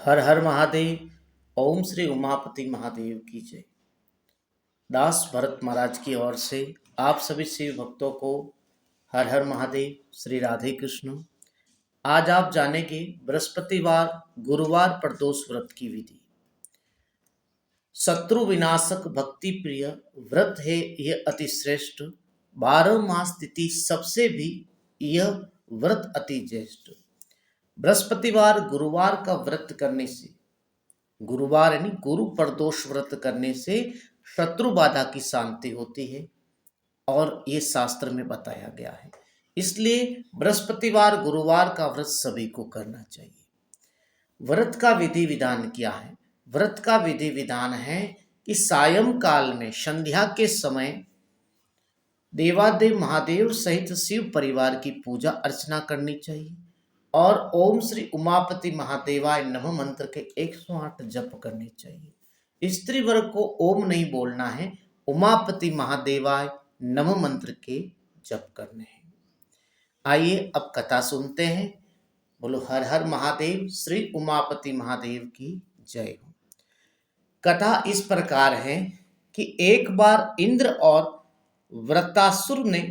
हर हर महादेव। ओम श्री उमापति महादेव की जय। दास भरत महाराज की ओर से आप सभी शिव भक्तों को हर हर महादेव, श्री राधे कृष्ण। आज आप जानेंगे बृहस्पतिवार गुरुवार प्रदोष व्रत की विधि। शत्रु विनाशक भक्ति प्रिय व्रत है यह अति श्रेष्ठ। 12 मास तिथि सबसे भी यह व्रत अति ज्येष्ठ। बृहस्पतिवार गुरुवार का व्रत करने से, गुरुवार यानी गुरु प्रदोष व्रत करने से शत्रु बाधा की शांति होती है और ये शास्त्र में बताया गया है। इसलिए बृहस्पतिवार गुरुवार का व्रत सभी को करना चाहिए। व्रत का विधि विधान क्या है? व्रत का विधि विधान है कि सायंकाल में संध्या के समय देवादेव महादेव सहित शिव परिवार की पूजा अर्चना करनी चाहिए और ओम श्री उमापति महादेवाय नमः मंत्र के 108 जप करने चाहिए। स्त्री वर्ग को ओम नहीं बोलना है, उमापति महादेवाय नमः मंत्र के जप करने हैं। आइए अब कथा सुनते हैं। बोलो हर हर महादेव, श्री उमापति महादेव की जय हो। कथा इस प्रकार है कि एक बार इंद्र और वृत्रासुर ने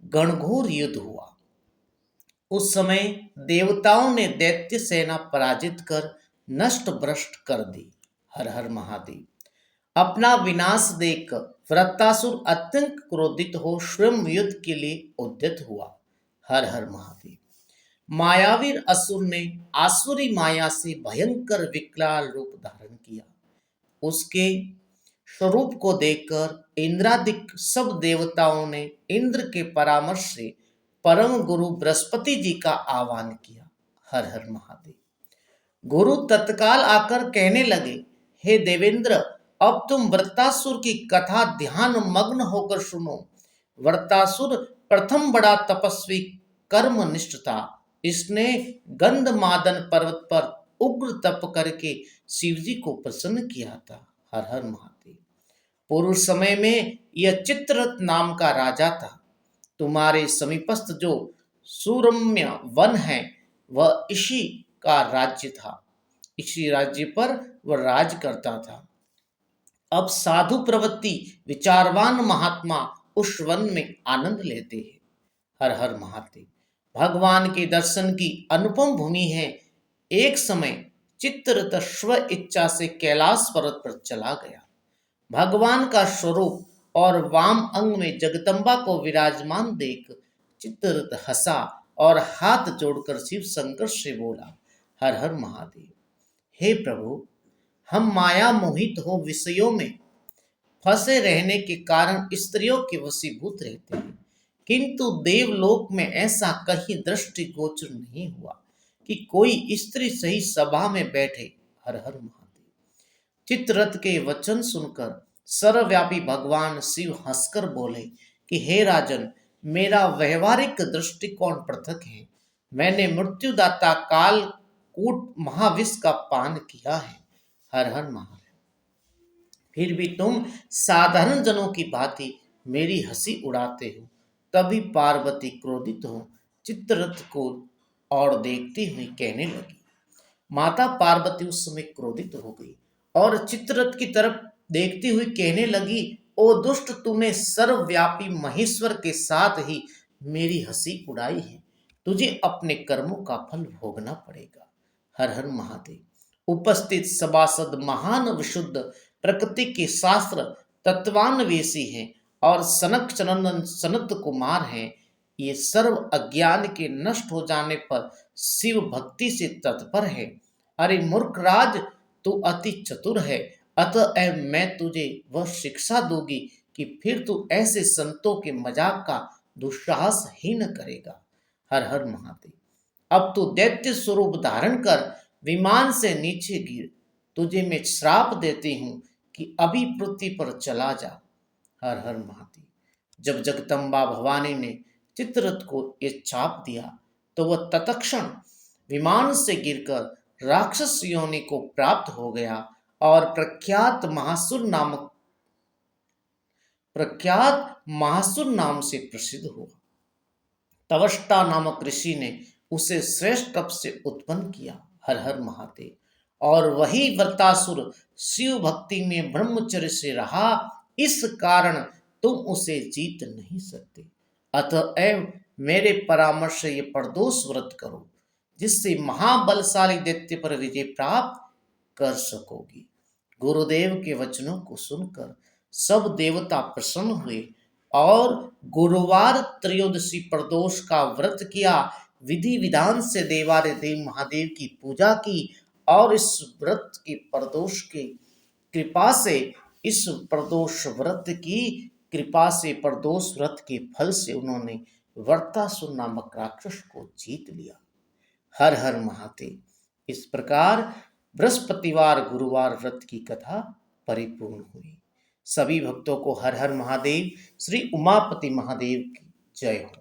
घनघोर युद्ध हुआ। उस समय देवताओं ने दैत्य सेना पराजित कर नष्ट भ्रष्ट कर दी। हर हर महादेव। अपना विनाश देख वृत्रासुर अत्यंत क्रोधित हो स्वयं युद्ध के लिए उद्यत हुआ। हर हर महादेव। मायावीर असुर ने आसुरी माया से भयंकर विकराल रूप धारण किया। उसके स्वरूप को देखकर इंद्रादिक सब देवताओं ने इंद्र के परामर्श से परम गुरु बृहस्पति जी का आह्वान किया। हर हर महादेव। गुरु तत्काल आकर कहने लगे, हे देवेंद्र, अब तुम वृत्रासुर की कथा ध्यान मग्न होकर सुनो। वृत्रासुर प्रथम बड़ा तपस्वी कर्मनिष्ठ था। इसने गंधमादन पर्वत पर उग्र तप करके शिवजी को प्रसन्न किया था। हर हर महादेव। पूर्व समय में यह चित्ररथ नाम का राजा था। तुम्हारे समीपस्थ जो सुरम्य वन है वह इसी का राज्य था। इसी राज्य पर वह राज करता था। अब साधु प्रवृत्ति विचारवान महात्मा उस वन में आनंद लेते हैं। हर हर महादेव। भगवान के दर्शन की अनुपम भूमि है। एक समय चित्ररथ स्व इच्छा से कैलाश पर्वत पर चला गया। भगवान का स्वरूप और वाम अंग में जगदम्बा को विराजमान देख चित्ररथ हंसा और हाथ जोड़कर शिव शंकर से बोला, हर हर महादेव। हे प्रभु, हम माया मोहित हो विषयों में फंसे रहने के कारण स्त्रियों के वशीभूत रहते हैं, किंतु देवलोक में ऐसा कहीं दृष्टि गोचर नहीं हुआ कि कोई स्त्री सही सभा में बैठे। हर हर महादेव। चित्ररथ के वचन सुनकर सर्वव्यापी भगवान शिव हंसकर बोले कि हे राजन, मेरा व्यवहारिक दृष्टिकोण पृथक है। मैंने मृत्युदाता काल कूट महाविष का पान किया है। हर हर महादेव। फिर भी तुम साधारण जनों की भांति मेरी हंसी उड़ाते हो। तभी पार्वती क्रोधित हो चित्ररथ को और देखती हुई कहने लगी। माता पार्वती उस समय क्रोधित हो गई और चित्ररथ की तरफ देखती हुई कहने लगी, ओ दुष्ट, तूने सर्वव्यापी महेश्वर के साथ ही मेरी हंसी उड़ाई है। तुझे अपने कर्मों का फल भोगना पड़ेगा। हर हर महादेव। उपस्थित सभासद महान विशुद्ध प्रकृति के शास्त्र तत्वान्वेषी हैं और सनक चनंदन सनत कुमार हैं। ये सर्व अज्ञान के नष्ट हो जाने पर शिव भक्ति से तत्पर है। अरे मूर्ख राज, तू अति चतुर है, अतः मैं तुझे वह शिक्षा दूंगी कि फिर तू ऐसे संतों के मजाक का दुस्साहस ही न करेगा। हर हर महादेव। अब तू दैत्य स्वरूप धारण कर विमान से नीचे गिर। तुझे मैं श्राप देती हूँ कि अभी पृथ्वी पर चला जा। हर हर महादेव। जब जगदम्बा भवानी ने चित्ररथ को ये चाप दिया तो वह तत्क्षण विमान से गिरकर राक्षस योनि को प्राप्त हो गया और प्रख्यात महासुर नाम से प्रसिद्ध हुआ। तवष्टा नामक ऋषि ने उसे श्रेष्ठ तप से उत्पन्न किया। हर हर महादेव। और वही वृत्तासुर शिव भक्ति में ब्रह्मचर्य से रहा, इस कारण तुम उसे जीत नहीं सकते। अतएव मेरे परामर्श से ये प्रदोष व्रत करो, जिससे महाबलशाली दैत्य पर विजय प्राप्त कर सकोगी। गुरुदेव के वचनों को सुनकर सब देवता प्रसन्न हुए और गुरुवार त्रयोदशी प्रदोष का व्रत किया। विधि विधान से देवाधिदेव महादेव की पूजा की और इस व्रत के प्रदोष की कृपा से, इस प्रदोष व्रत की कृपा से, प्रदोष व्रत के फल से उन्होंने वर्तासुर नामक राक्षस को जीत लिया। हर हर महादेव। इस प्रकार बृहस्पतिवार गुरुवार व्रत की कथा परिपूर्ण हुई। सभी भक्तों को हर हर महादेव, श्री उमापति महादेव की जय हो।